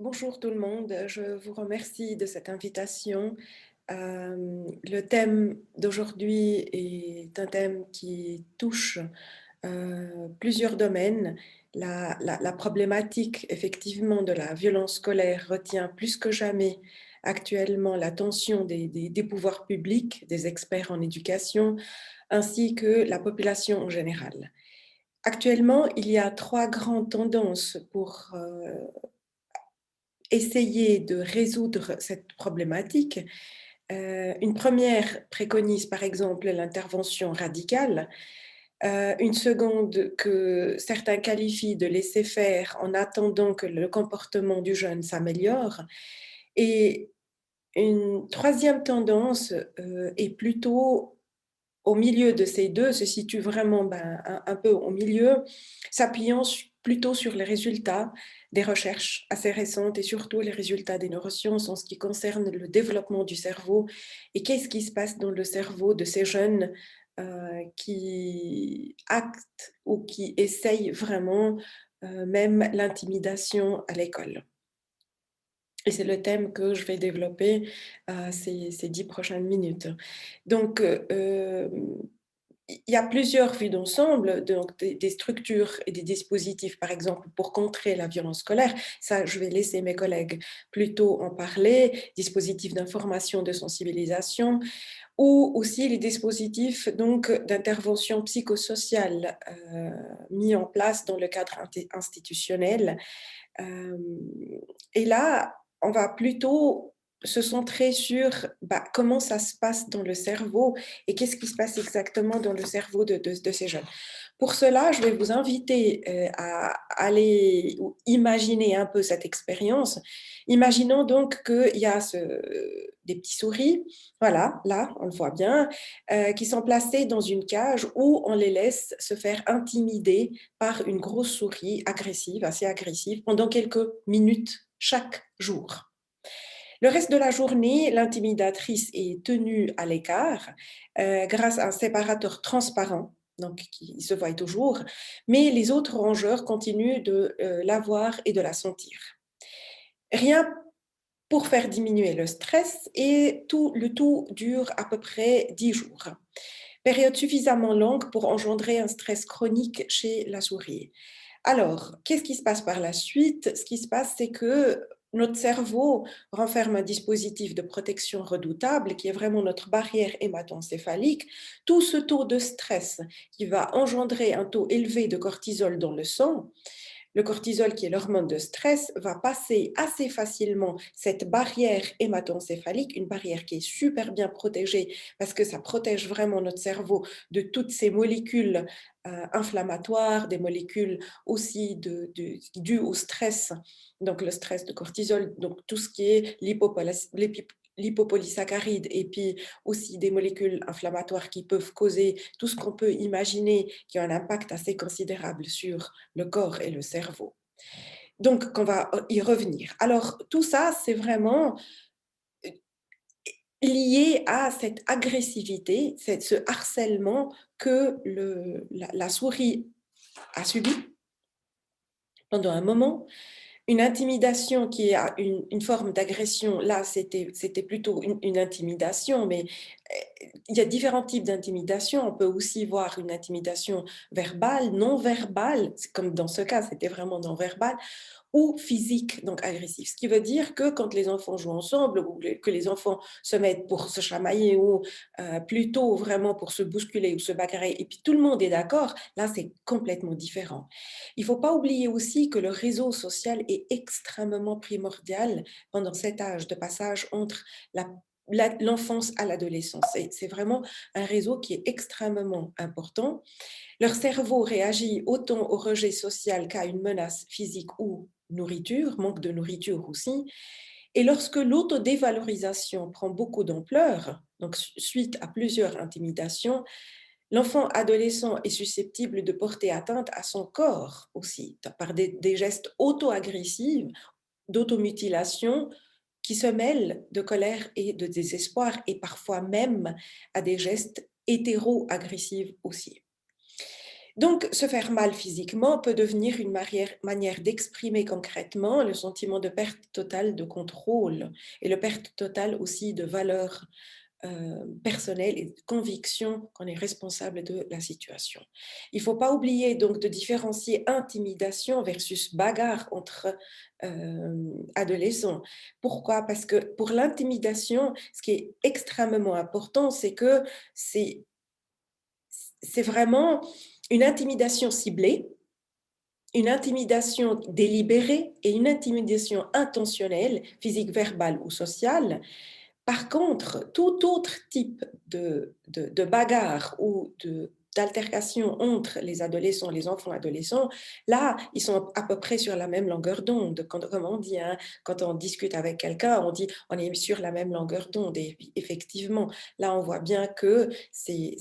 Bonjour tout le monde, je vous remercie de cette invitation. Le thème d'aujourd'hui est un thème qui touche plusieurs domaines. La problématique effectivement de la violence scolaire retient plus que jamais actuellement l'attention des pouvoirs publics, des experts en éducation, ainsi que la population en général. Actuellement, il y a trois grandes tendances pour essayer de résoudre cette problématique. Une première préconise par exemple l'intervention radicale, une seconde que certains qualifient de laisser faire en attendant que le comportement du jeune s'améliore, et une troisième tendance est plutôt au milieu de ces deux, se situe vraiment un peu au milieu, s'appuyant plutôt sur les résultats des recherches assez récentes et surtout les résultats des neurosciences en ce qui concerne le développement du cerveau et qu'est-ce qui se passe dans le cerveau de ces jeunes qui actent ou qui essayent vraiment même l'intimidation à l'école. Et c'est le thème que je vais développer ces 10 prochaines minutes. Donc, il y a plusieurs vues d'ensemble, donc des structures et des dispositifs, par exemple, pour contrer la violence scolaire. Ça, je vais laisser mes collègues plutôt en parler. Dispositifs d'information, de sensibilisation, ou aussi les dispositifs donc d'intervention psychosociale mis en place dans le cadre institutionnel. Euh, et là, on va plutôt se centrer sur comment ça se passe dans le cerveau et qu'est-ce qui se passe exactement dans le cerveau de ces jeunes. Pour cela, je vais vous inviter à aller imaginer un peu cette expérience. Imaginons donc qu'il y a des petits souris, voilà, là, on le voit bien, qui sont placés dans une cage où on les laisse se faire intimider par une grosse souris agressive, assez agressive, pendant quelques minutes chaque jour. Le reste de la journée, l'intimidatrice est tenue à l'écart grâce à un séparateur transparent, donc qui se voit toujours, mais les autres rongeurs continuent de la voir et de la sentir. Rien pour faire diminuer le stress et le tout dure à peu près 10 jours. Période suffisamment longue pour engendrer un stress chronique chez la souris. Alors, qu'est-ce qui se passe par la suite? Ce qui se passe, c'est que notre cerveau renferme un dispositif de protection redoutable qui est vraiment notre barrière hémato-encéphalique. Tout ce taux de stress qui va engendrer un taux élevé de cortisol dans le sang, le cortisol, qui est l'hormone de stress, va passer assez facilement cette barrière hémato-encéphalique, une barrière qui est super bien protégée parce que ça protège vraiment notre cerveau de toutes ces molécules inflammatoires, des molécules aussi dues au stress, donc le stress de cortisol, donc tout ce qui est lipopolysaccharides et puis aussi des molécules inflammatoires qui peuvent causer tout ce qu'on peut imaginer qui a un impact assez considérable sur le corps et le cerveau. Donc, on va y revenir. Alors, tout ça, c'est vraiment lié à cette agressivité, ce harcèlement que la souris a subi pendant un moment. Une intimidation qui a une forme d'agression, là, c'était plutôt une intimidation, mais il y a différents types d'intimidation. On peut aussi voir une intimidation verbale, non verbale, comme dans ce cas, c'était vraiment non verbal, ou physique, donc agressif. Ce qui veut dire que quand les enfants jouent ensemble, ou que les enfants se mettent pour se chamailler, ou plutôt vraiment pour se bousculer ou se bagarrer, et puis tout le monde est d'accord, là c'est complètement différent. Il ne faut pas oublier aussi que le réseau social est extrêmement primordial pendant cet âge de passage entre l'enfance à l'adolescence. C'est vraiment un réseau qui est extrêmement important. Leur cerveau réagit autant au rejet social qu'à une menace physique ou nourriture, manque de nourriture aussi. Et lorsque l'autodévalorisation prend beaucoup d'ampleur, donc suite à plusieurs intimidations, l'enfant adolescent est susceptible de porter atteinte à son corps aussi, par des gestes auto-agressifs, d'automutilation, qui se mêlent de colère et de désespoir, et parfois même à des gestes hétéro-agressifs aussi. Donc, se faire mal physiquement peut devenir une manière d'exprimer concrètement le sentiment de perte totale de contrôle et le perte totale aussi de valeur personnelle et de conviction qu'on est responsable de la situation. Il ne faut pas oublier donc de différencier intimidation versus bagarre entre adolescents. Pourquoi? Parce que pour l'intimidation, ce qui est extrêmement important, c'est que c'est vraiment une intimidation ciblée, une intimidation délibérée et une intimidation intentionnelle, physique, verbale ou sociale. Par contre, tout autre type de bagarre ou d'altercation entre les adolescents, les enfants adolescents, là, ils sont à peu près sur la même longueur d'onde. Comme on dit, hein, quand on discute avec quelqu'un, on dit on est sur la même longueur d'onde. Et effectivement, là, on voit bien que c'est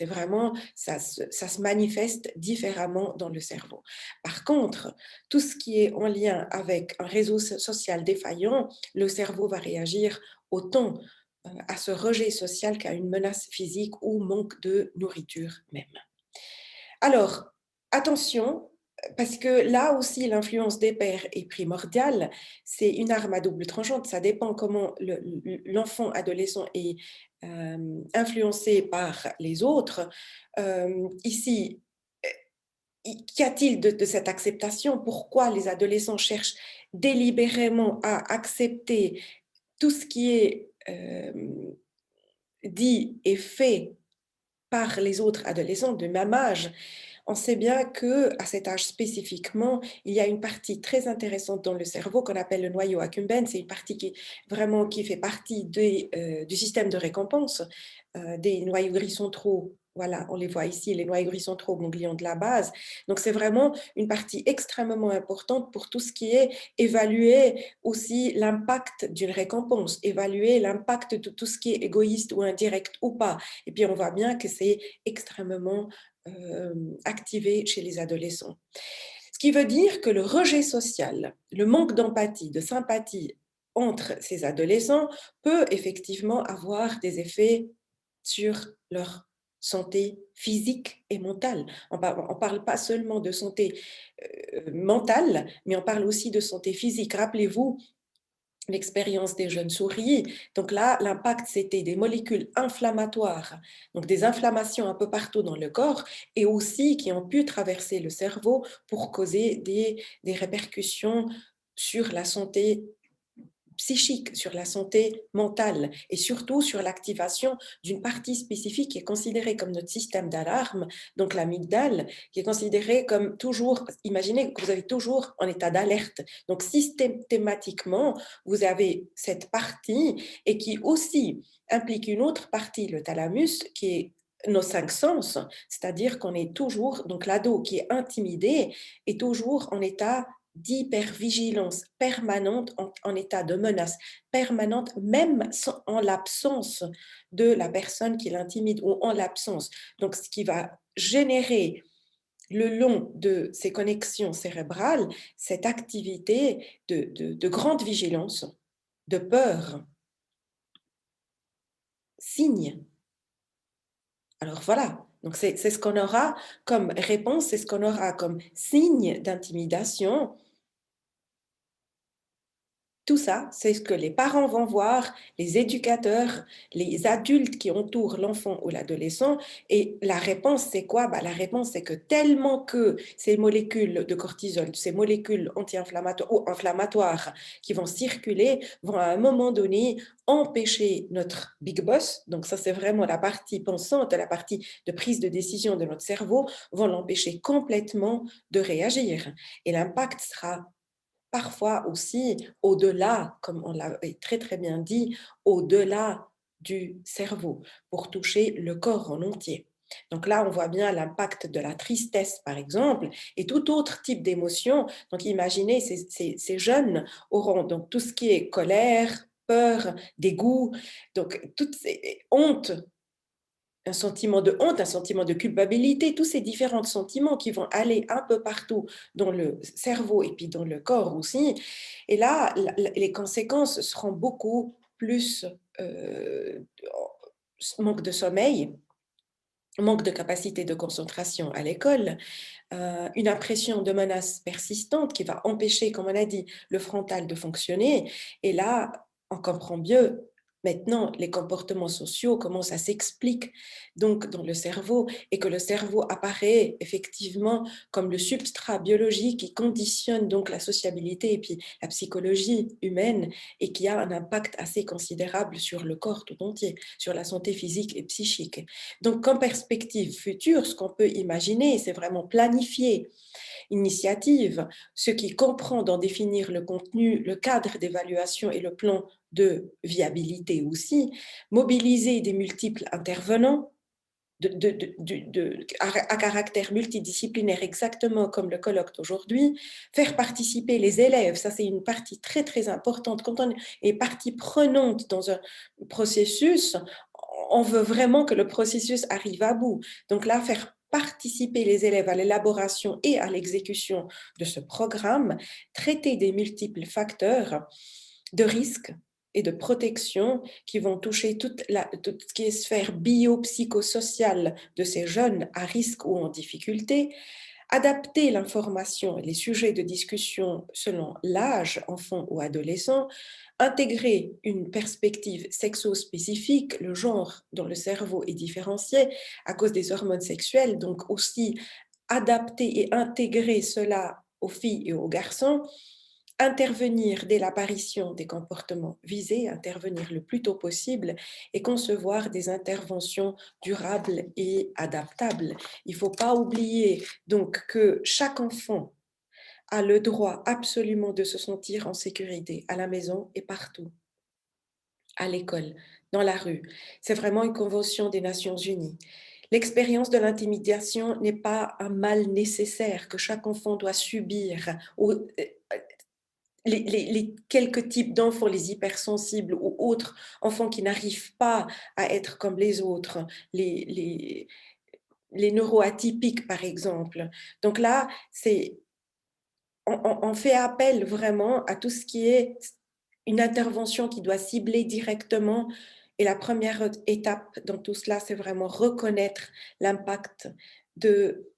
vraiment, ça se manifeste différemment dans le cerveau. Par contre, tout ce qui est en lien avec un réseau social défaillant, le cerveau va réagir autant à ce rejet social qu'à une menace physique ou manque de nourriture même. Alors, attention, parce que là aussi, l'influence des pairs est primordiale. C'est une arme à double tranchante. Ça dépend comment l'enfant adolescent est influencé par les autres. Ici, qu'y a-t-il de cette acceptation? Pourquoi les adolescents cherchent délibérément à accepter tout ce qui est dit et fait par les autres adolescents de même âge? On sait bien qu'à cet âge spécifiquement, il y a une partie très intéressante dans le cerveau qu'on appelle le noyau accumbens. C'est une partie qui fait partie du système de récompense des noyaux gris centraux. Voilà, on les voit ici, les noyaux gris centraux ganglions de la base. Donc, c'est vraiment une partie extrêmement importante pour tout ce qui est évaluer aussi l'impact d'une récompense, évaluer l'impact de tout ce qui est égoïste ou indirect ou pas. Et puis, on voit bien que c'est extrêmement activé chez les adolescents. Ce qui veut dire que le rejet social, le manque d'empathie, de sympathie entre ces adolescents peut effectivement avoir des effets sur leur santé physique et mentale. On ne parle pas seulement de santé mentale, mais on parle aussi de santé physique. Rappelez-vous l'expérience des jeunes souris. Donc là, l'impact, c'était des molécules inflammatoires, donc des inflammations un peu partout dans le corps, et aussi qui ont pu traverser le cerveau pour causer des répercussions sur la santé psychique, sur la santé mentale et surtout sur l'activation d'une partie spécifique qui est considérée comme notre système d'alarme, donc l'amygdale, qui est considérée comme toujours, imaginez que vous avez toujours en état d'alerte. Donc systématiquement, vous avez cette partie et qui aussi implique une autre partie, le thalamus, qui est nos cinq sens, c'est-à-dire qu'on est toujours, donc l'ado qui est intimidé est toujours en état d'hypervigilance permanente, en état de menace permanente, même en l'absence de la personne qui l'intimide ou en l'absence. Donc, ce qui va générer le long de ces connexions cérébrales, cette activité de grande vigilance, de peur, signe. Alors voilà, donc c'est ce qu'on aura comme réponse, c'est ce qu'on aura comme signe d'intimidation. Tout ça, c'est ce que les parents vont voir, les éducateurs, les adultes qui entourent l'enfant ou l'adolescent. Et la réponse, c'est quoi? La réponse, c'est que tellement que ces molécules de cortisol, ces molécules anti-inflammatoires ou inflammatoires qui vont circuler, vont à un moment donné empêcher notre big boss, donc ça c'est vraiment la partie pensante, la partie de prise de décision de notre cerveau, vont l'empêcher complètement de réagir. Et l'impact sera parfois aussi au-delà, comme on l'a très très bien dit, au-delà du cerveau, pour toucher le corps en entier. Donc là, on voit bien l'impact de la tristesse, par exemple, et tout autre type d'émotion. Donc imaginez, ces jeunes auront donc tout ce qui est colère, peur, dégoût, donc toutes ces honte, un sentiment de honte, un sentiment de culpabilité, tous ces différents sentiments qui vont aller un peu partout dans le cerveau et puis dans le corps aussi. Et là, les conséquences seront beaucoup plus manque de sommeil, manque de capacité de concentration à l'école, une impression de menace persistante qui va empêcher, comme on a dit, le frontal de fonctionner. Et là, on comprend mieux maintenant les comportements sociaux, comment ça s'explique donc dans le cerveau, et que le cerveau apparaît effectivement comme le substrat biologique qui conditionne donc la sociabilité et puis la psychologie humaine, et qui a un impact assez considérable sur le corps tout entier, sur la santé physique et psychique. Donc, comme perspective future, ce qu'on peut imaginer, c'est vraiment planifier initiative, ce qui comprend d'en définir le contenu, le cadre d'évaluation et le plan de viabilité aussi, mobiliser des multiples intervenants à caractère multidisciplinaire, exactement comme le colloque d'aujourd'hui, faire participer les élèves, ça c'est une partie très très importante. Quand on est partie prenante dans un processus, on veut vraiment que le processus arrive à bout. Donc là, faire participer les élèves à l'élaboration et à l'exécution de ce programme, traiter des multiples facteurs de risque et de protection qui vont toucher tout ce qui est sphère biopsychosociale de ces jeunes à risque ou en difficulté, adapter l'information et les sujets de discussion selon l'âge, enfant ou adolescent, intégrer une perspective sexo-spécifique, le genre dans le cerveau est différencié à cause des hormones sexuelles, donc aussi adapter et intégrer cela aux filles et aux garçons, intervenir dès l'apparition des comportements visés, intervenir le plus tôt possible et concevoir des interventions durables et adaptables. Il ne faut pas oublier donc que chaque enfant a le droit absolument de se sentir en sécurité à la maison et partout, à l'école, dans la rue. C'est vraiment une convention des Nations Unies. L'expérience de l'intimidation n'est pas un mal nécessaire que chaque enfant doit subir ou les quelques types d'enfants, les hypersensibles ou autres enfants qui n'arrivent pas à être comme les autres, les neuroatypiques par exemple. Donc là, on fait appel vraiment à tout ce qui est une intervention qui doit cibler directement. Et la première étape dans tout cela, c'est vraiment reconnaître l'impact de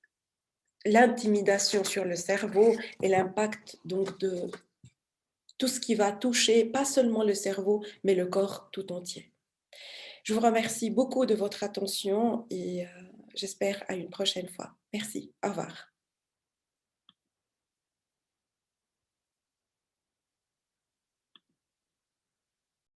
l'intimidation sur le cerveau et l'impact donc de tout ce qui va toucher pas seulement le cerveau, mais le corps tout entier. Je vous remercie beaucoup de votre attention et j'espère à une prochaine fois. Merci. Au revoir.